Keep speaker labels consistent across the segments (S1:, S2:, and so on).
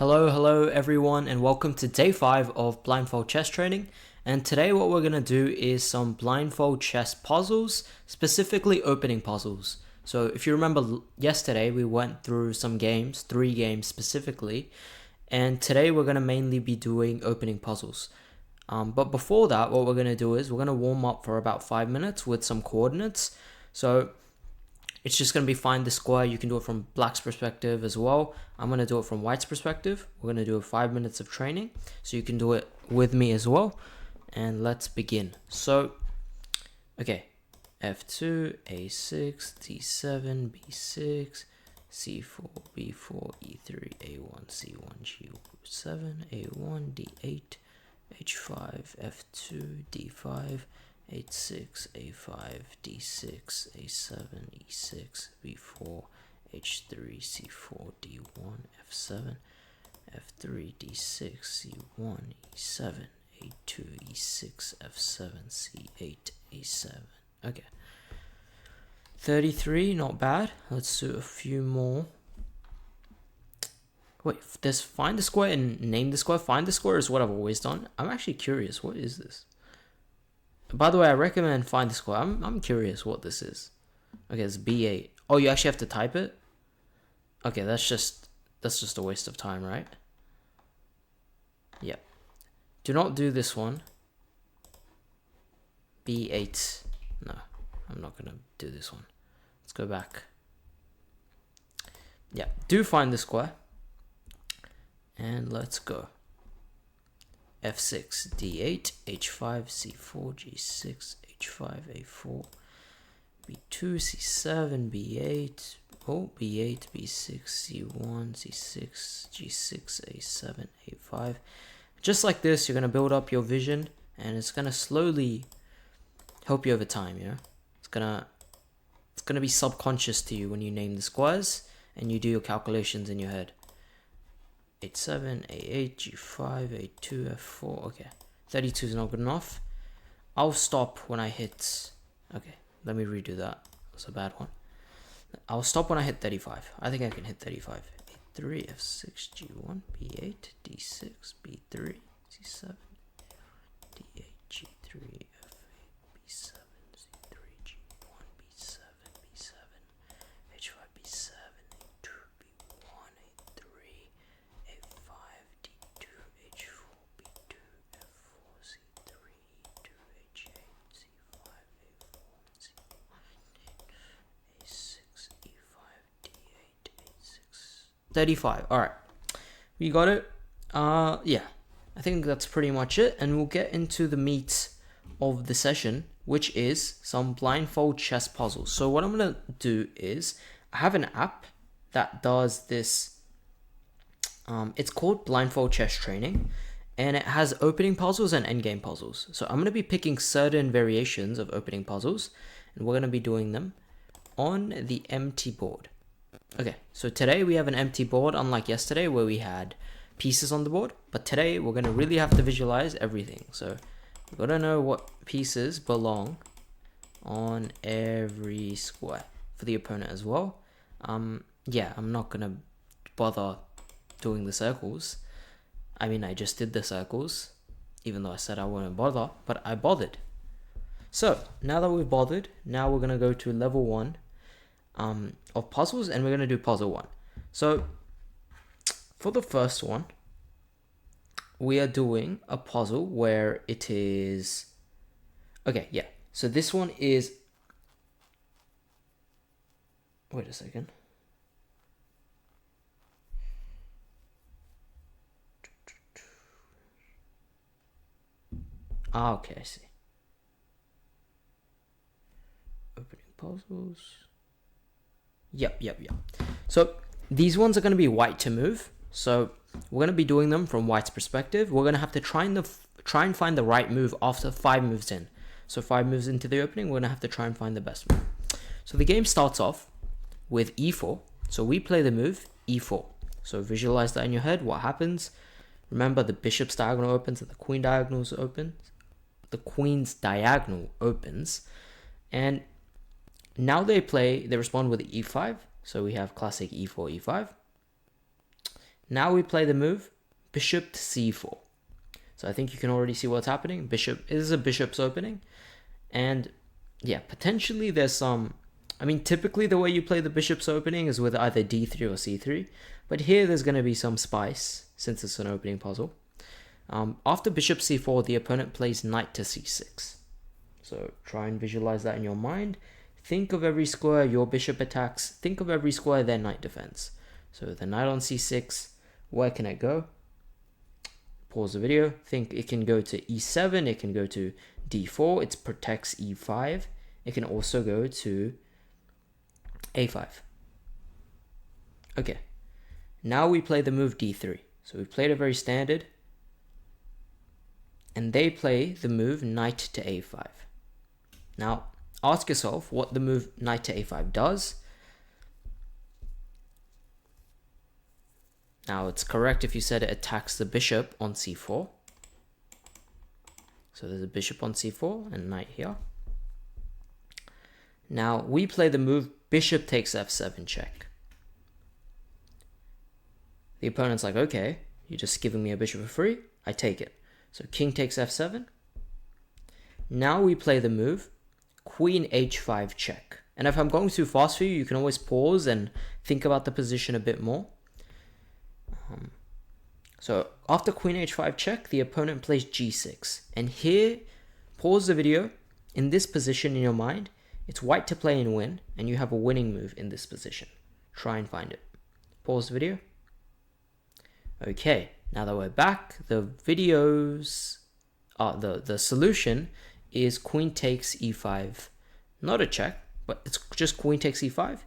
S1: Hello everyone, and welcome to day 5 of Blindfold chess training. And today what we're going to do is some blindfold chess puzzles, specifically opening puzzles. So if you remember yesterday, we went through some games, 3 games specifically, and today we're going to mainly be doing opening puzzles. But before that, what we're going to do is we're going to warm up for about 5 minutes with some coordinates. So it's just going to be find the square. You can do it from black's perspective as well. I'm going to do it from white's perspective. We're going to do 5 minutes of training, so you can do it with me as well. And let's begin. So, okay, F2, A6, D7, B6, C4, B4, E3, A1, C1, G7, A1, D8, H5, F2, D5, H6, A5, D6, A7, E6, B4, H3, C4, D1, F7, F3, D6, C1, E7, A2, E6, F7, C8, A7. Okay. 33, not bad. Let's do a few more. Wait, there's find the square and name the square. Find the square is what I've always done. I'm actually curious. What is this? By the way, I recommend find the square. I'm curious what this is. Okay, it's B8. Oh, you actually have to type it? Okay, that's just a waste of time, right? Yep. Do not do this one. B8. No, I'm not gonna do this one. Let's go back. Yeah, do find the square. And let's go. F6, D8, H5, C4, G6, H5, A4, B2, C7, B8, B8, B6, C1, C6, G6, A7, A5. Just like this, you're going to build up your vision, and it's going to slowly help you over time, you know? It's going to be subconscious to you when you name the squares, and you do your calculations in your head. A7, A8, G5, A2, F4. Okay, 32 is not good enough. I'll stop when I hit... Okay, let me redo that. That's a bad one. I'll stop when I hit 35. I think I can hit 35. A3, F6, G1, B8, D6, B3, C7, D8, G3, F8, B7, C3, G1, B7, B7, H5, B7, A2, B1, A3, A5, D2, H4, B2, F4, C3, E2, H8, C5, A4, C1, A6, E5, D8, A6. 35. All right, we got it. Yeah, I think that's pretty much it, and we'll get into the meat of the session, which is some blindfold chess puzzles. So what I'm gonna do is I have an app that does this. It's called Blindfold Chess Training, and it has opening puzzles and endgame puzzles. So I'm gonna be picking certain variations of opening puzzles, and we're gonna be doing them on the empty board. Okay, so today we have an empty board, unlike yesterday where we had pieces on the board. But today we're going to really have to visualize everything. So we've got to know what pieces belong on every square for the opponent as well. Yeah, I'm not going to bother doing the circles. I mean, I just did the circles, even though I said I wouldn't bother, but I bothered. So now that we've bothered, now we're going to go to level 1. Of puzzles, and we're going to do puzzle 1. So for the first one, we are doing a puzzle where it is... Okay, yeah. So this one is... Wait a second. Okay, I see. Opening puzzles... Yep. So these ones are going to be white to move. So we're going to be doing them from white's perspective. We're going to have to try and find the right move after 5 moves in. So 5 moves into the opening, we're going to have to try and find the best move. So the game starts off with E4. So we play the move E4. So visualize that in your head. What happens? Remember, the bishop's diagonal opens and the queen diagonal opens. The queen's diagonal opens, and now they respond with E5. So we have classic E4, E5. Now we play the move bishop to c4. So I think you can already see what's happening. Bishop is a bishop's opening. And yeah, potentially there's some... I mean, typically the way you play the bishop's opening is with either d3 or c3. But here there's going to be some spice, since it's an opening puzzle. After bishop c4, the opponent plays knight to c6. So try and visualize that in your mind. Think of every square your bishop attacks. Think of every square their knight defends. So the knight on c6, where can it go? Pause the video. Think it can go to e7, it can go to d4, it protects e5. It can also go to a5. Okay, now we play the move d3. So we've played a very standard. And they play the move knight to a5. Now, ask yourself what the move knight to a5 does. Now, it's correct if you said it attacks the bishop on c4. So there's a bishop on c4 and knight here. Now, we play the move bishop takes f7 check. The opponent's like, okay, you're just giving me a bishop for free. I take it. So king takes f7. Now we play the move queen h5 check. And if I'm going too fast for you, you can always pause and think about the position a bit more. So after queen h5 check, the opponent plays g6. And here, pause the video. In this position in your mind, it's white to play and win, and you have a winning move in this position. Try and find it. Pause the video. Okay, now that we're back, the solution is queen takes e5. Not a check, but it's just queen takes e5.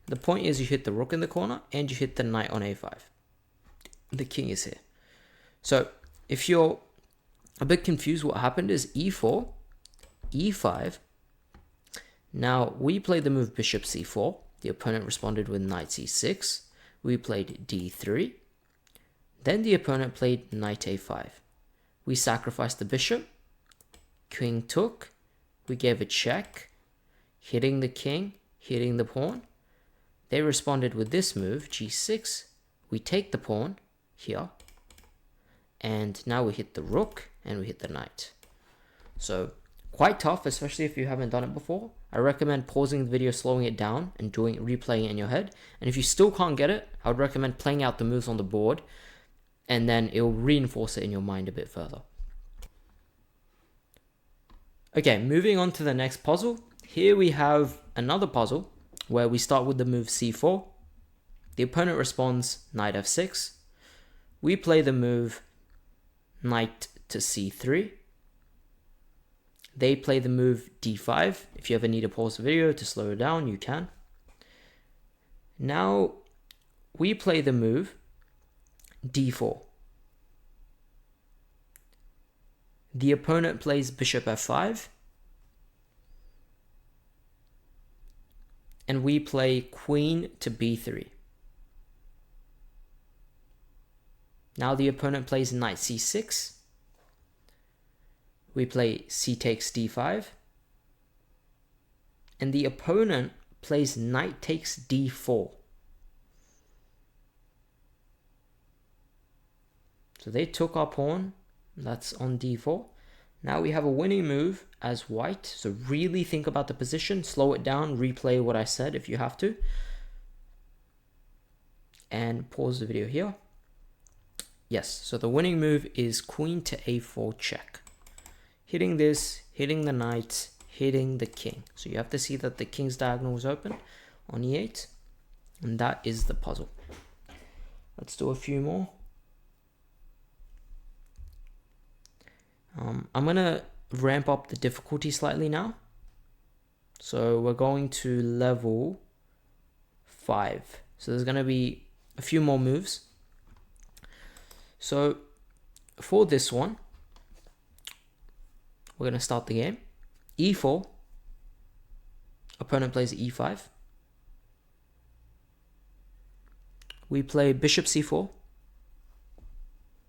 S1: The point is you hit the rook in the corner and you hit the knight on a5. The king is here. So if you're a bit confused, what happened is e4, e5. Now we played the move bishop c4. The opponent responded with knight c6. We played d3. Then the opponent played knight a5. We sacrificed the bishop. King took. We gave a check, hitting the king, hitting the pawn. They responded with this move, g6. We take the pawn here. And now we hit the rook and we hit the knight. So quite tough, especially if you haven't done it before. I recommend pausing the video, slowing it down, and replaying it in your head. And if you still can't get it, I would recommend playing out the moves on the board, and then it'll reinforce it in your mind a bit further. Okay, moving on to the next puzzle. Here we have another puzzle where we start with the move c4. The opponent responds knight f6. We play the move knight to c3. They play the move d5. If you ever need to pause the video to slow it down, you can. Now we play the move d4. The opponent plays bishop f5. And we play queen to b3. Now the opponent plays knight c6. We play c takes d5. And the opponent plays knight takes d4. So they took our pawn. That's on d4. Now we have a winning move as white. So really think about the position. Slow it down. Replay what I said if you have to. And pause the video here. Yes, so the winning move is queen to a4 check. Hitting this, hitting the knight, hitting the king. So you have to see that the king's diagonal is open on e8. And that is the puzzle. Let's do a few more. I'm going to ramp up the difficulty slightly now. So we're going to level 5. So there's going to be a few more moves. So for this one, we're going to start the game. e4. Opponent plays e5. We play bishop c4.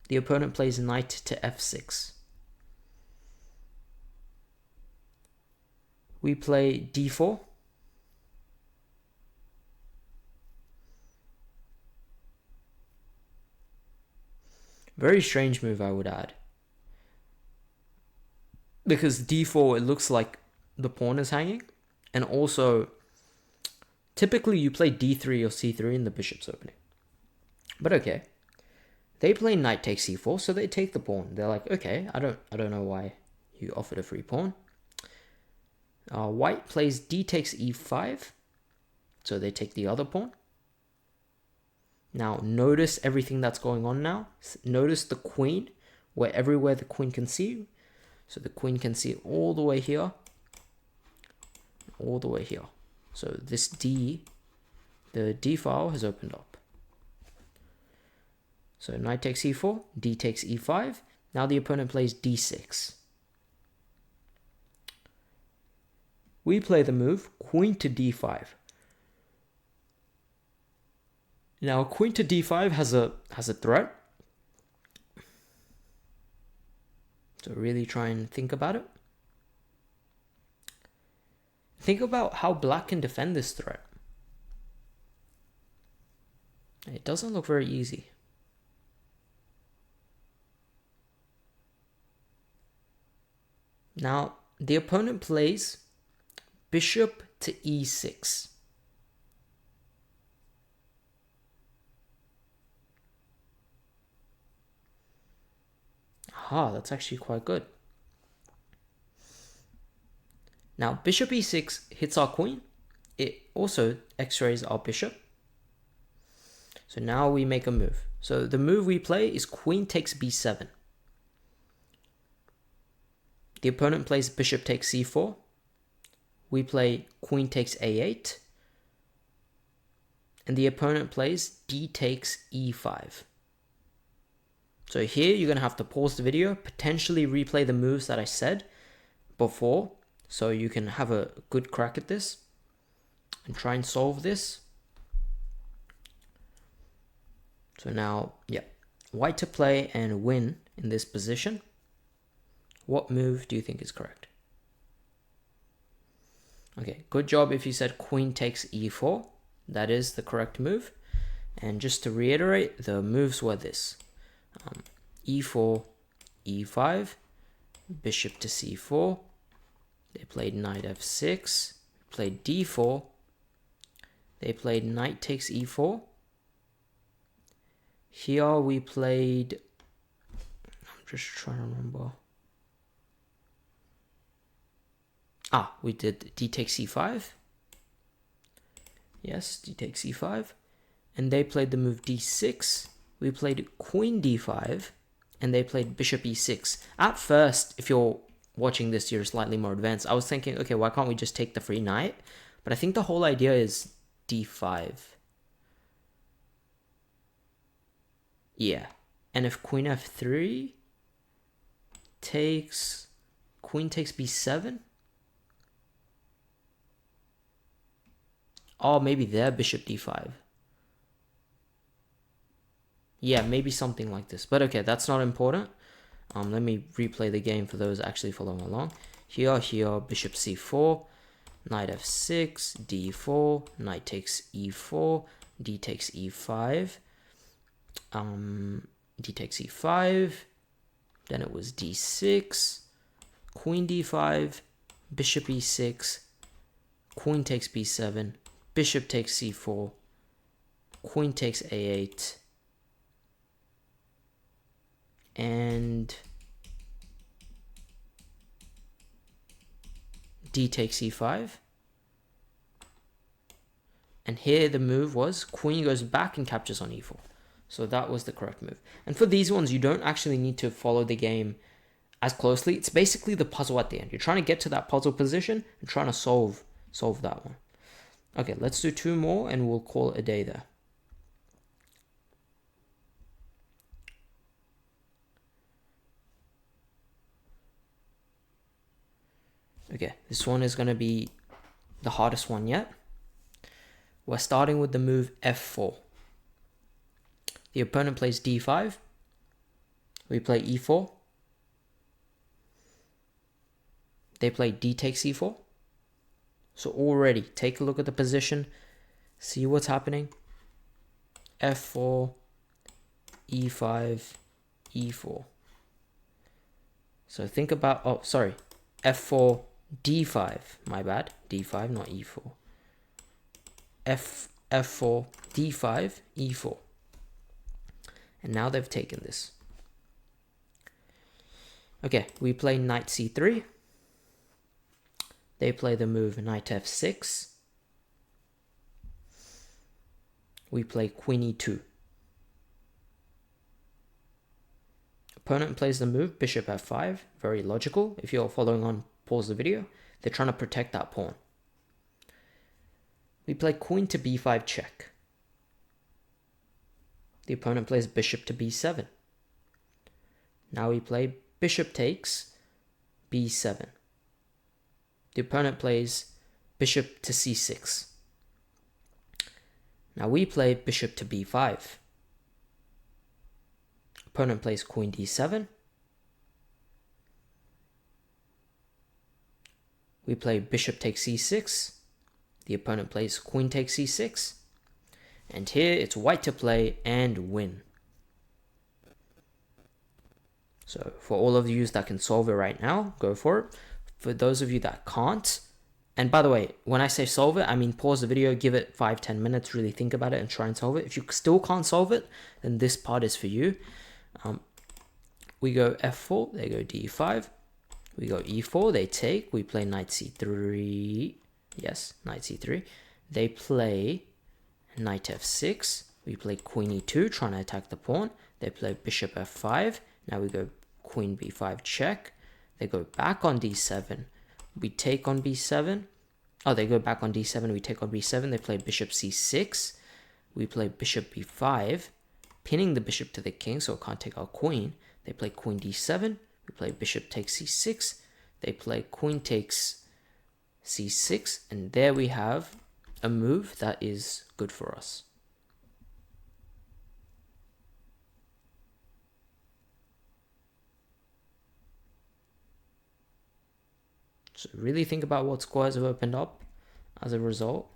S1: The opponent plays knight to f6. We play d4. Very strange move, I would add. Because d4, it looks like the pawn is hanging. And also, typically you play d3 or c3 in the bishop's opening. But okay. They play knight takes c4, so they take the pawn. They're like, okay, I don't know why you offered a free pawn. White plays d takes e5, so they take the other pawn. Now notice everything that's going on now. Notice the queen, everywhere the queen can see. So the queen can see all the way here, all the way here. So this the d file has opened up. So knight takes e4, d takes e5. Now the opponent plays d6. We play the move queen to d5. Now queen to d5 has a threat. So really try and think about it. Think about how black can defend this threat. It doesn't look very easy. Now, the opponent plays bishop to e6. Ah, that's actually quite good. Now, bishop e6 hits our queen. It also x-rays our bishop. So now we make a move. So the move we play is queen takes b7. The opponent plays bishop takes c4. We play queen takes a8. And the opponent plays d takes e5. So here you're going to have to pause the video, potentially replay the moves that I said before, so you can have a good crack at this and try and solve this. So now, yeah, white to play and win in this position. What move do you think is correct? Okay, good job if you said queen takes e4. That is the correct move. And just to reiterate, the moves were this. E4, E5, bishop to C4. They played knight F6, played D4. They played knight takes E4. Here we played, I'm just trying to remember. We did D takes C5. Yes, D takes C5. And they played the move D6. We played queen d5, and they played bishop e6. At first, if you're watching this, you're slightly more advanced. I was thinking, okay, why can't we just take the free knight? But I think the whole idea is d5. Yeah. And if queen f3 takes, queen takes b7. Oh, maybe there, bishop d5. Yeah, maybe something like this. But okay, that's not important. Let me replay the game for those actually following along. Here, bishop c4, knight f6, d4, knight takes e4, d takes e5, d takes e5, then it was d6, queen d5, bishop e6, queen takes b7, bishop takes c4, queen takes a8, and d takes e5. And here the move was queen goes back and captures on e4. So that was the correct move. And for these ones, you don't actually need to follow the game as closely. It's basically the puzzle at the end. You're trying to get to that puzzle position and trying to solve that one. Okay, let's do two more and we'll call it a day there. Okay, this one is going to be the hardest one yet. We're starting with the move f4. The opponent plays d5. We play e4. They play d takes e4. So already, take a look at the position. See what's happening. f4, e5, e4. So think about, oh, sorry, f4, d5, my bad, d5, not e4. f4, d5, e4. And now they've taken this. Okay, we play knight c3. They play the move knight f6. We play queen e2. Opponent plays the move bishop f5. Very logical. If you're following on, pause the video. They're trying to protect that pawn. We play queen to b5 check. The opponent plays bishop to b7. Now we play bishop takes b7. The opponent plays bishop to c6. Now we play bishop to b5. Opponent plays queen d7. We play bishop takes c6. The opponent plays queen takes c6. And here it's white to play and win. So for all of you that can solve it right now, go for it. For those of you that can't, and by the way, when I say solve it, I mean pause the video, give it 5-10 minutes, really think about it and try and solve it. If you still can't solve it, then this part is for you. We go f4, they go d5. We go e4, they take. We play knight c3. Yes, knight c3. They play knight f6. We play queen e2, trying to attack the pawn. They play bishop f5. Now we go queen b5 check. They go back on d7. We take on b7. Oh, they go back on d7. We take on b7. They play bishop c6. We play bishop b5, pinning the bishop to the king so it can't take our queen. They play queen d7. We play bishop takes c6. They play queen takes c6. And there we have a move that is good for us. So really think about what squares have opened up as a result.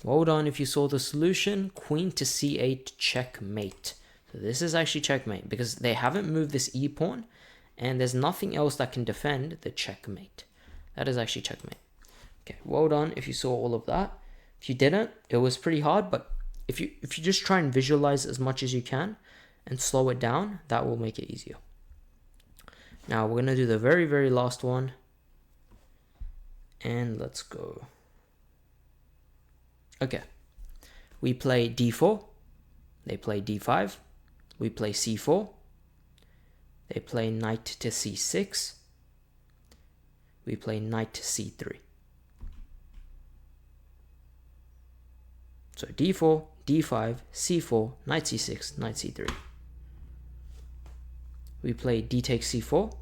S1: Well done if you saw the solution. Queen to c8 checkmate. So this is actually checkmate because they haven't moved this e-pawn and there's nothing else that can defend the checkmate. That is actually checkmate. Okay, well done if you saw all of that. If you didn't, it was pretty hard, but if you just try and visualize as much as you can and slow it down, that will make it easier. Now we're going to do the very, very last one. And let's go. Okay. We play d4. They play d5. We play c4. They play knight to c6. We play knight to c3. So d4, d5, c4, knight c6, knight c3. We play d takes c4.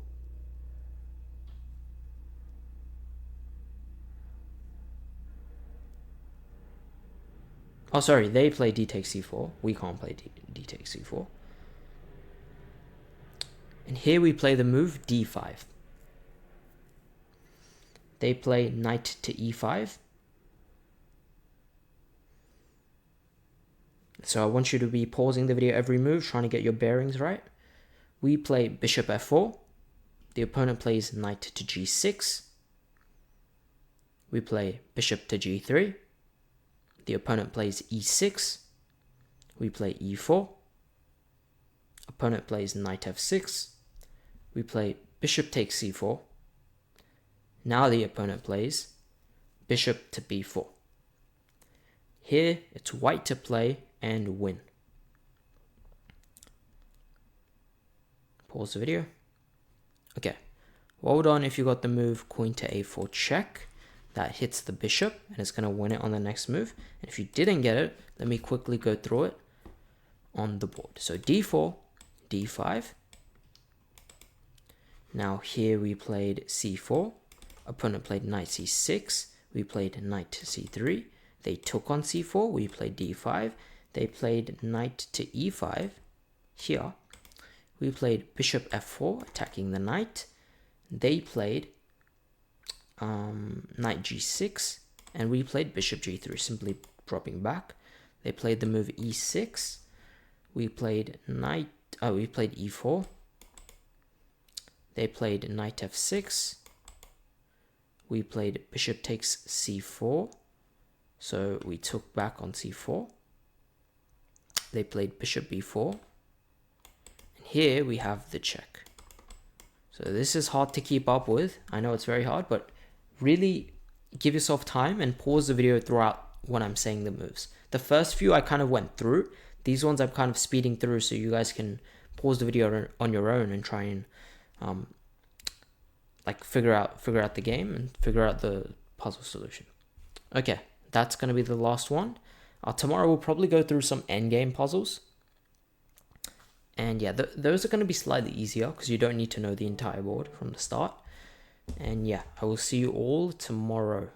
S1: Oh, sorry, they play d takes c4. We can't play d takes c4. And here we play the move d5. They play knight to e5. So I want you to be pausing the video every move, trying to get your bearings right. We play bishop f4. The opponent plays knight to g6. We play bishop to g3. The opponent plays e6. We play e4. Opponent plays knight f6. We play bishop takes c4. Now the opponent plays bishop to b4. Here it's white to play and win. Pause the video. Okay, well done if you got the move queen to a4 check. That hits the bishop and it's going to win it on the next move. And if you didn't get it, let me quickly go through it on the board. So d4, d5. Now here we played c4. Opponent played knight c6. We played knight to c3. They took on c4. We played d5. They played knight to e5. Here we played bishop f4, attacking the knight. They played knight g6, and we played bishop g3, simply dropping back. They played the move e6. We played we played e4. They played knight f6. We played bishop takes c4. So we took back on c4. They played bishop b4. And here we have the check. So this is hard to keep up with. I know it's very hard, but really give yourself time and pause the video throughout when I'm saying the moves. The first few I kind of went through. These ones I'm kind of speeding through so you guys can pause the video on your own and try and like figure out the game and figure out the puzzle solution. Okay, that's going to be the last one. Tomorrow we'll probably go through some endgame puzzles. And yeah, those are going to be slightly easier because you don't need to know the entire board from the start. And yeah, I will see you all tomorrow.